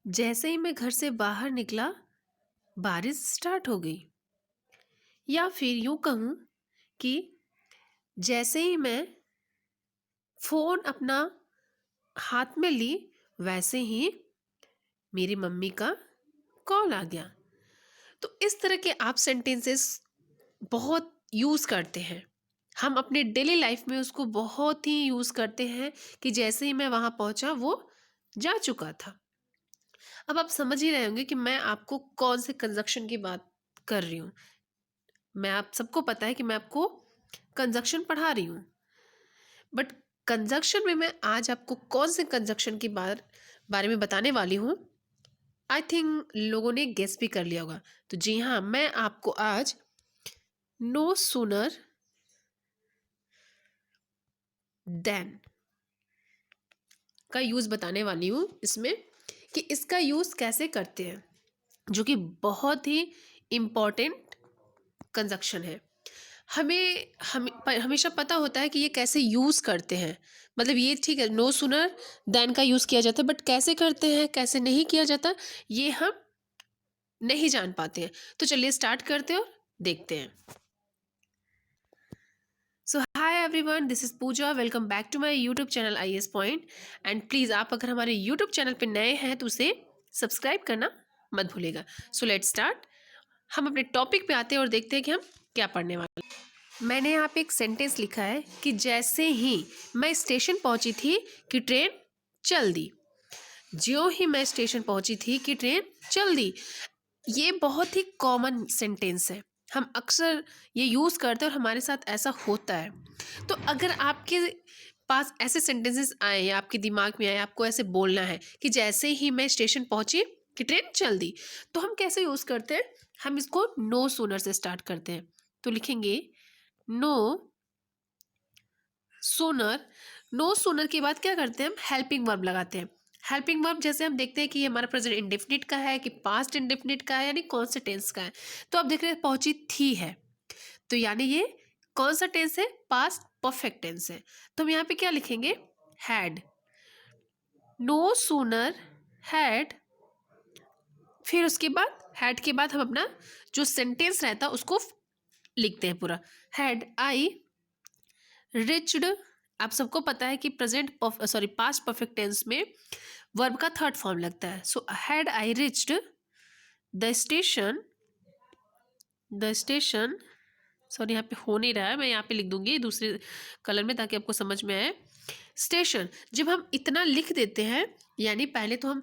जैसे ही मैं घर से बाहर निकला, बारिश स्टार्ट हो गई। या फिर यूं कहूं कि जैसे ही मैं फोन अपना हाथ में ली, वैसे ही मेरी मम्मी का कॉल आ गया। तो इस तरह के आप सेंटेंसेस बहुत यूज़ करते हैं। हम अपने डेली लाइफ में उसको बहुत ही यूज़ करते हैं कि जैसे ही मैं वहाँ पहुँचा वो जा चुका था। अब आप समझ ही रहे होंगे कि मैं आपको कौन से कंजक्शन की बात कर रही हूँ। मैं आप सबको पता है कि मैं आपको कंजक्शन पढ़ा रही हूँ, बट कंजक्शन में मैं आज आपको कौन से कंजक्शन की बारे में बताने वाली हूँ। आई थिंक लोगों ने गेस भी कर लिया होगा। तो जी हाँ, मैं आपको आज नो सूनर देन का यूज़ बताने वाली हूँ इसमें, कि इसका यूज़ कैसे करते हैं, जो कि बहुत ही इम्पॉर्टेंट कंजक्शन है। हमेशा पता होता है कि ये कैसे यूज़ करते हैं। मतलब ये ठीक है, नो सुनर देन का यूज़ किया जाता है, बट कैसे करते हैं कैसे नहीं किया जाता ये हम नहीं जान पाते हैं। तो चलिए स्टार्ट करते हैं और देखते हैं। So hi everyone, this is Pooja. Welcome back to my YouTube channel IAS point. And please आप अगर हमारे यूट्यूब चैनल पर नए हैं तो उसे सब्सक्राइब करना मत भूलिएगा। So let's start. हम अपने टॉपिक पे आते हैं और देखते हैं कि हम क्या पढ़ने वाले हैं। मैंने यहाँ पे एक सेंटेंस लिखा है कि जैसे ही मैं स्टेशन पहुंची थी कि ट्रेन चल दी। ज्यों ही मैं स्टेशन पहुंची थी कि ट्रेन चल दी। ये बहुत ही कॉमन सेंटेंस है, हम अक्सर ये यूज़ करते हैं और हमारे साथ ऐसा होता है। तो अगर आपके पास ऐसे सेंटेंसेस आए या आपके दिमाग में आए, आपको ऐसे बोलना है कि जैसे ही मैं स्टेशन पहुंची कि ट्रेन चल दी, तो हम कैसे यूज़ करते हैं? हम इसको नो सूनर से स्टार्ट करते हैं। तो लिखेंगे नो सूनर। नो सूनर के बाद क्या करते हैं? हम हेल्पिंग वर्ब लगाते हैं। हेल्पिंग वर्ब जैसे हम देखते हैं कि ये हमारा प्रेजेंट इंडेफिनिट का है कि पास्ट इंडेफिनिट का है, यानी कौन से टेंस का है। तो आप देख रहे हैं पहुंची थी है, तो यानी ये कौन सा टेंस है? पास्ट परफेक्ट टेंस है। तो हम यहाँ पे क्या लिखेंगे? हैड। No sooner had. फिर उसके बाद हैड के बाद हम अपना जो सेंटेंस रहता है उसको लिखते हैं पूरा। Had I reached. आप सबको पता है कि पास्ट परफेक्ट टेंस में वर्ब का थर्ड फॉर्म लगता है। So had I reached the station. Sorry, यहाँ पे हो नहीं रहा है, मैं यहाँ पे लिख दूंगी दूसरे कलर में ताकि आपको समझ में आए। स्टेशन। जब हम इतना लिख देते हैं, यानी पहले तो हम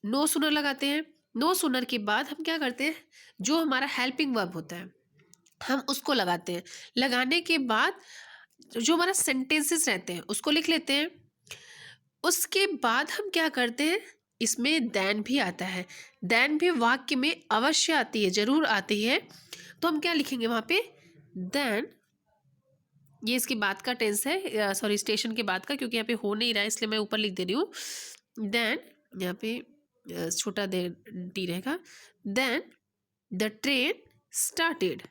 नो सुनर लगाते हैं। नो सुनर के बाद हम क्या करते हैं? जो हमारा हेल्पिंग वर्ब होता है हम उसको लगाते हैं। लगाने के बाद जो हमारा सेंटेंसेस रहते हैं उसको लिख लेते हैं। उसके बाद हम क्या करते हैं? इसमें देन भी आता है। देन भी वाक्य में अवश्य आती है, जरूर आती है। तो हम क्या लिखेंगे वहां पे? देन। ये इसके बाद का टेंस है, सॉरी स्टेशन के बाद का, क्योंकि यहाँ पे हो नहीं रहा है इसलिए मैं ऊपर लिख दे रही हूँ। देन यहाँ पे छोटा दे टी रहेगा। Then the train started.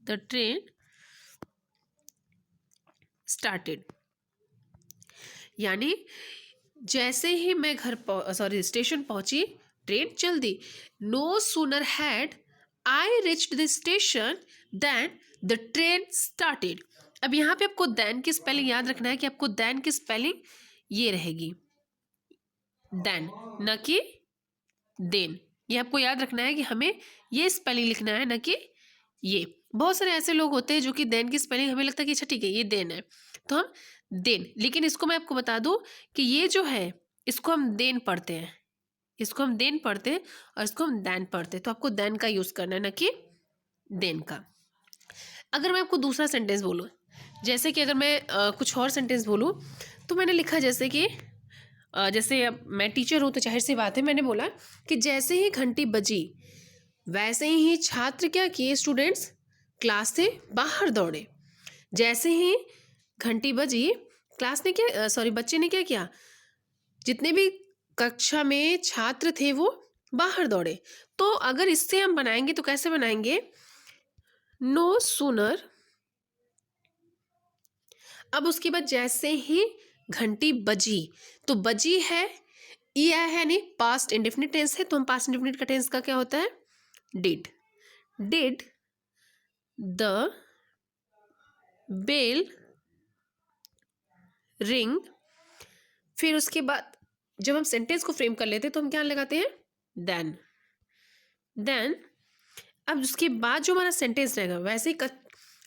The train started यानी जैसे ही मैं स्टेशन पहुंची ट्रेन चल दी। No sooner had I reached the station then the train started. अब यहाँ पे आपको देन की स्पेलिंग याद रखना है कि आपको देन की स्पेलिंग ये रहेगी, देन, न कि देन। ये आपको याद रखना है कि हमें ये स्पेलिंग लिखना है, न कि ये। बहुत सारे ऐसे लोग होते हैं जो कि देन की स्पेलिंग हमें लगता है कि अच्छा ठीक है ये देन है, तो हम देन। लेकिन इसको मैं आपको बता दूं कि ये जो है इसको हम देन पढ़ते हैं, इसको हम देन पढ़ते हैं और इसको हम दैन पढ़ते हैं। तो आपको देन का यूज करना है, ना कि देन का। अगर मैं आपको दूसरा सेंटेंस बोलूँ, जैसे कि अगर मैं कुछ और सेंटेंस बोलूँ, तो मैंने लिखा जैसे कि जैसे अब मैं टीचर हूँ तो जाहिर सी बात है, मैंने बोला कि जैसे ही घंटी बजी वैसे ही छात्र क्या किए? स्टूडेंट्स क्लास से बाहर दौड़े। जैसे ही घंटी बजी क्लास ने क्या बच्चे ने क्या किया? जितने भी कक्षा में छात्र थे वो बाहर दौड़े। तो अगर इससे हम बनाएंगे तो कैसे बनाएंगे? No sooner. अब उसके बाद जैसे ही घंटी बजी, तो बजी है ई आया है यानी पास्ट इंडेफिनिट टेंस है, तो हम पास्ट इंडेफिनिट का टेंस का क्या होता है, did. Did the bell ring. फिर उसके बाद जब हम सेंटेंस को फ्रेम कर लेते हैं तो हम क्या लगाते हैं, देन। देन अब उसके बाद जो हमारा सेंटेंस रहेगा वैसे ही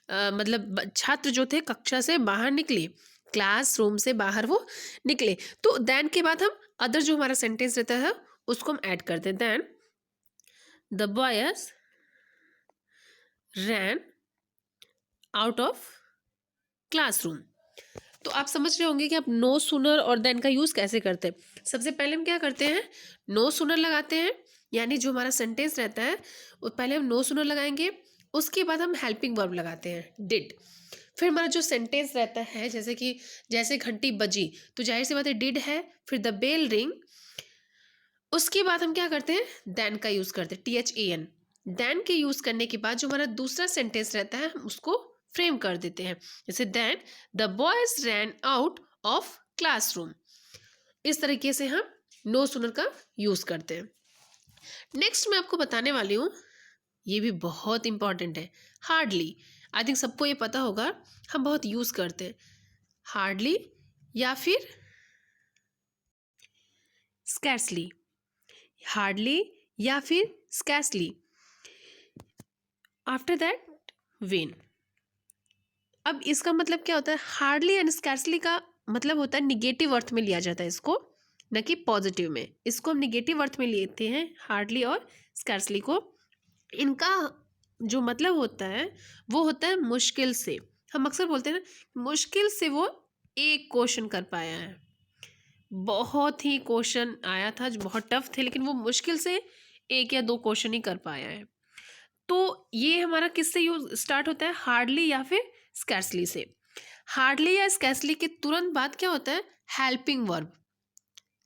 मतलब छात्र जो थे कक्षा से बाहर निकले, क्लासरूम से बाहर वो निकले, तो देन के बाद हम अदर जो हमारा सेंटेंस रहता है उसको हम ऐड करते हैं। Then the boys ran out of classroom. तो आप समझ रहे होंगे कि आप नो सूनर और देन का यूज़ कैसे करते हैं। सबसे पहले हम क्या करते हैं, नो सूनर लगाते हैं, यानी जो हमारा सेंटेंस रहता है वो पहले हम नो सूनर लगाएंगे, उसके बाद हम हेल्पिंग वर्ब लगाते हैं डिड। फिर हमारा जो सेंटेंस रहता है जैसे घंटी बजी, तो जाहिर सी बात है डिड है, फिर द बेल रिंग, उसके बाद हम क्या करते हैं, देन का यूज़ करते हैं, THAN। देन के यूज़ करने के बाद जो हमारा दूसरा सेंटेंस रहता है हम उसको फ्रेम कर देते हैं, जैसे then the boys ran out of classroom. इस तरीके से हम नो सूनर का यूज़ करते हैं। नेक्स्ट मैं आपको बताने वाली हूँ, ये भी बहुत इंपॉर्टेंट है, हार्डली। आई थिंक सबको ये पता होगा, हम बहुत यूज़ करते हैं हार्डली या फिर स्कैर्सली। हार्डली या फिर स्कैर्सली, आफ्टर दैट वेन। अब इसका मतलब क्या होता है, हार्डली एंड स्कैर्सली का मतलब होता है निगेटिव अर्थ में लिया जाता है इसको, न कि पॉजिटिव में। इसको हम निगेटिव अर्थ में लेते हैं हार्डली और स्कैर्सली को। इनका जो मतलब होता है वो होता है मुश्किल से। हम अक्सर बोलते हैं ना, मुश्किल से वो एक क्वेश्चन कर पाया है, बहुत ही क्वेश्चन आया था जो बहुत टफ थे, लेकिन वो मुश्किल से 1 या 2 क्वेश्चन ही कर पाया है। तो ये हमारा किससे यूज स्टार्ट होता है, हार्डली या फिर स्कैर्सली से। हार्डली या स्कैर्सली के तुरंत बाद क्या होता है, हेल्पिंग वर्ब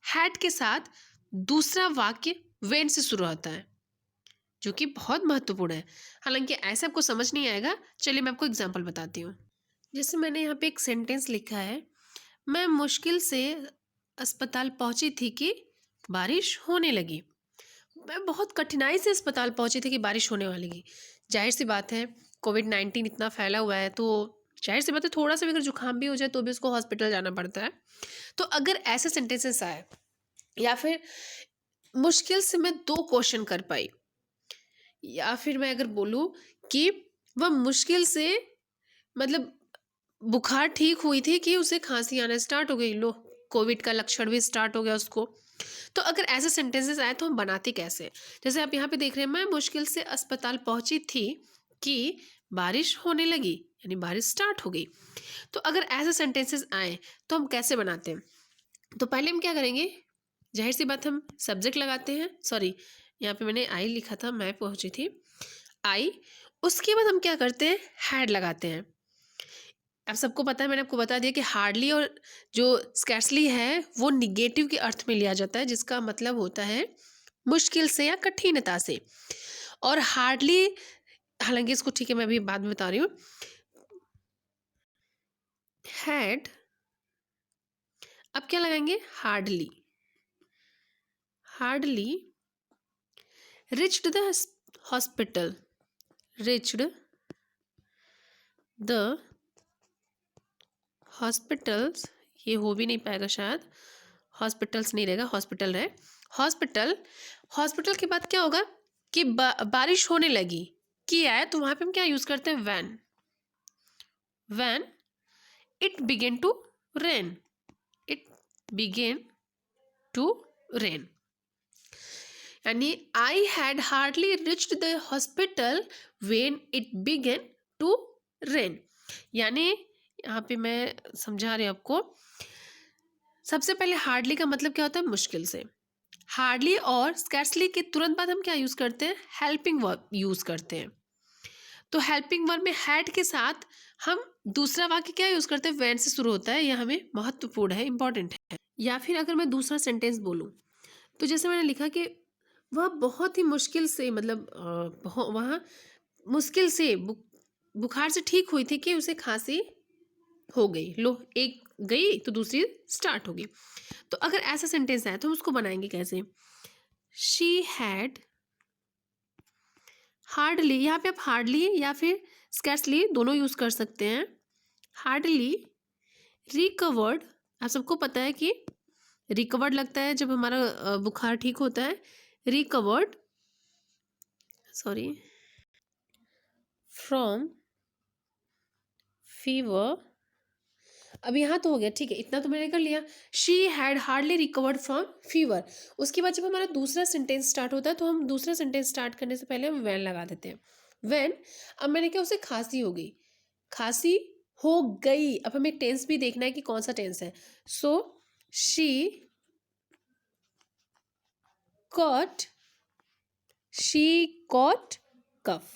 हैड के साथ दूसरा वाक्य वेन से शुरू होता है, जो कि बहुत महत्वपूर्ण है। हालांकि ऐसे आपको समझ नहीं आएगा, चलिए मैं आपको एग्जांपल बताती हूँ। जैसे मैंने यहाँ पे एक सेंटेंस लिखा है, मैं मुश्किल से अस्पताल पहुंची थी कि बारिश होने लगी। मैं बहुत कठिनाई से अस्पताल पहुंची थी कि बारिश होने वाली थी। जाहिर सी बात है, कोविड-19 इतना फैला हुआ है, तो जाहिर सी बात है थोड़ा सा भी अगर जुकाम भी हो जाए तो भी उसको हॉस्पिटल जाना पड़ता है। तो अगर ऐसे सेंटेंसेस आए, या फिर मुश्किल से मैं 2 क्वेश्चन कर पाई, या फिर मैं अगर बोलूँ कि वह मुश्किल से मतलब बुखार ठीक हुई थी कि उसे खांसी आना स्टार्ट हो गई, लो कोविड का लक्षण भी स्टार्ट हो गया उसको। तो अगर ऐसे सेंटेंसेस आए तो हम बनाते कैसे, जैसे आप यहाँ पे देख रहे हैं, मैं मुश्किल से अस्पताल पहुंची थी कि बारिश होने लगी, यानी बारिश स्टार्ट हो गई। तो अगर ऐसे सेंटेंसेस आए तो हम कैसे बनाते हैं, तो पहले हम क्या करेंगे, जाहिर सी बात हम सब्जेक्ट लगाते हैं, सॉरी यहाँ पे मैंने आई लिखा था, मैं पहुंची थी आई, उसके बाद हम क्या करते हैं, हैड लगाते हैं। अब सबको पता है, मैंने आपको बता दिया कि हार्डली और जो स्कैर्सली है वो निगेटिव के अर्थ में लिया जाता है, जिसका मतलब होता है मुश्किल से या कठिनता से। और हार्डली, हालांकि इसको ठीक है मैं अभी बाद में बता रही हूँ, हैड, अब क्या लगाएंगे, hardly. Hardly reached the hospital, reached the hospitals, ये हो भी नहीं पाएगा शायद, हॉस्पिटल्स नहीं रहेगा, हॉस्पिटल है, हॉस्पिटल। हॉस्पिटल के बाद क्या होगा कि बारिश होने लगी, किया है, तो वहां पे हम क्या यूज करते हैं, when. When it began to rain, it began to rain, यानी I had hardly reached the hospital when it began to rain. यानी यहाँ पे मैं समझा रही हूँ आपको, सबसे पहले हार्डली का मतलब क्या होता है, मुश्किल से। हार्डली और स्कैर्सली के तुरंत बाद हम क्या यूज करते हैं, हेल्पिंग वर्ब यूज करते हैं। तो हेल्पिंग वर्ब में हैड के साथ हम दूसरा वाक्य क्या यूज करते हैं, व्हेन से शुरू होता है, यह हमें महत्वपूर्ण है, इंपॉर्टेंट है। या फिर अगर मैं दूसरा सेंटेंस बोलूँ, तो जैसे मैंने लिखा कि वह बहुत ही मुश्किल से, मतलब वहाँ मुश्किल से बुखार से ठीक हुई थी कि उसे खांसी हो गई, लो 1 गई तो दूसरी स्टार्ट होगी। तो अगर ऐसा सेंटेंस है तो हम उसको बनाएंगे कैसे? शी हैड हार्डली, यहाँ पे आप हार्डली या फिर स्कैर्सली दोनों यूज कर सकते हैं। हार्डली रिकवर्ड, आप सबको पता है कि रिकवर्ड लगता है जब हमारा बुखार ठीक होता है। Recovered sorry from fever. अब यहाँ तो हो गया, ठीक है, इतना तो मैंने कर लिया। She had hardly recovered from fever. उसके बाद जब हमारा दूसरा सेंटेंस स्टार्ट होता है तो हम दूसरा सेंटेंस स्टार्ट करने से पहले हम वैन लगा देते हैं। वैन, अब मैंने क्या, उसे खांसी हो गई, खांसी हो गई। अब हमें टेंस भी देखना है कि कौन सा टेंस है। So she caught, she caught cough,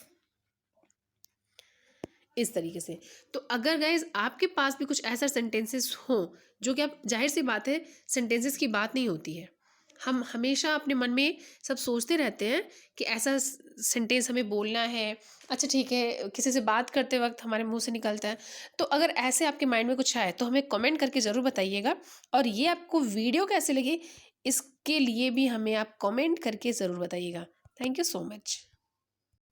इस तरीके से। तो अगर गाइज आपके पास भी कुछ ऐसा सेंटेंसेस हो जो कि आप, जाहिर सी बात है सेंटेंसेस की बात नहीं होती है, हम हमेशा अपने मन में सब सोचते रहते हैं कि ऐसा सेंटेंस हमें बोलना है, अच्छा ठीक है, किसी से बात करते वक्त हमारे मुंह से निकलता है। तो अगर ऐसे आपके माइंड में कुछ आए तो हमें कमेंट करके ज़रूर बताइएगा। और ये आपको वीडियो कैसे लगी इसके लिए भी हमें आप कमेंट करके ज़रूर बताइएगा। Thank you so much.